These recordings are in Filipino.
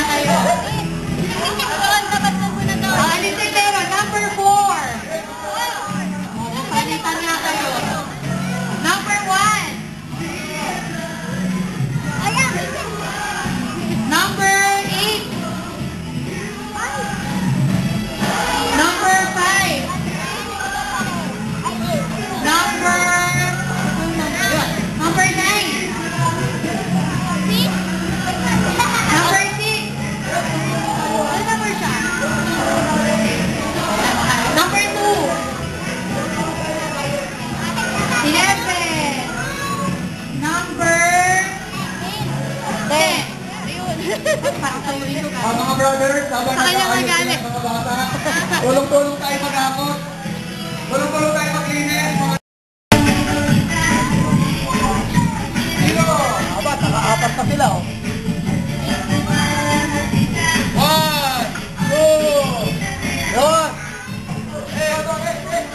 na kayo. Alisin pero, number 4. Palitan na kayo. Number 1. Number 8. Number 5. Number 9. Number 6. Ano number siya? Number 2. 11. Number 10. Mga brothers, habang nag-aayos ng mga bata, tulong-tulong tayo mag-akot. Tulong-tulong tayo mag-linis. Sino? Aba, naka-apat pa sila, oh. 1, 2, yun.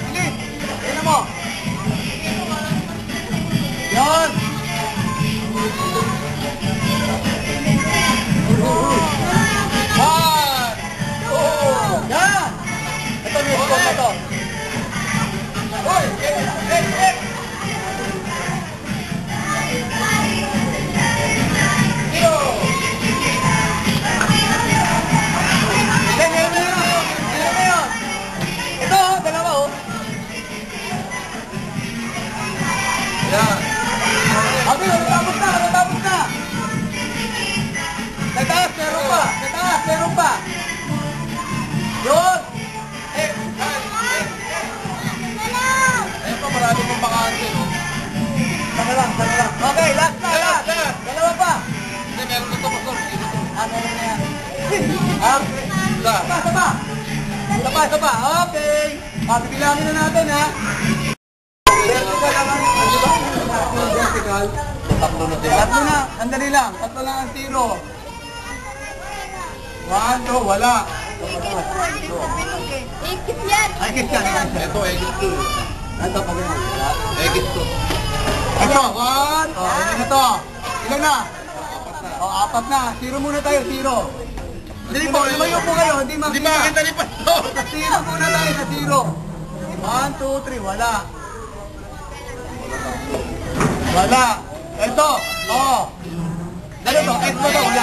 Bilis. Tignan mo. Yun. Yan! Ito yung spot na to. Uy! Ito, dalawa, oh. Yan. Abi, natapos na, natapos na. Nataas, meron pa. Nataas, meron pa. Yun! Ayun pa, marami pang bakante, no? Sana lang. Okay, last na, last. Dalawa pa. Hindi, meron na ito, pastor. Meron na yan. Saba. Okay. Bibilangin na natin, ha? Vertical naman. Ano ba? Vertical. Tatlo na sila. Tatlo na. Andali lang. Tatlo lang ang zero. 1, 2, wala. Ikit yan. Egis yan. Ito, egis 2. Ito, pag yan. Egis 2. Ito, 1. Ilan na to? Ilan na? Apat na. Zero muna tayo, zero. Lumayo po kayo, hindi makita. Hindi makita ni Pastor. Sa zero muna tayo, sa zero. 1, 2, 3, wala. Wala. Ito, oh. Dalo to, egg mo to. Wala.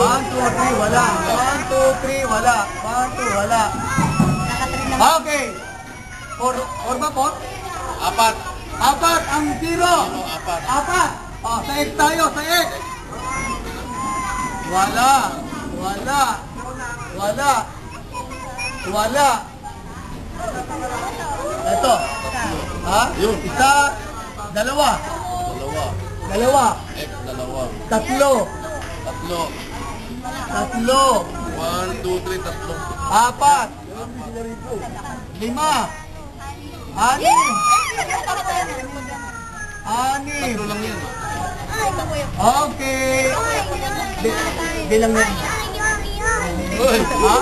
1, 2, 3, wala. 1, 2, 3, wala. 1, 2, wala. Okay. Four ba, four? Apat ang zero. Apat. Oh, sa X tayo, sa X. Wala. Ito. Ha? Isa. Dalawa. X, dalawa. Tatlo. 1, 2, 3, tatlo. 4. 5. 6. 6. Tatlo lang yan. Okay. Bilang na. Uy! Ha?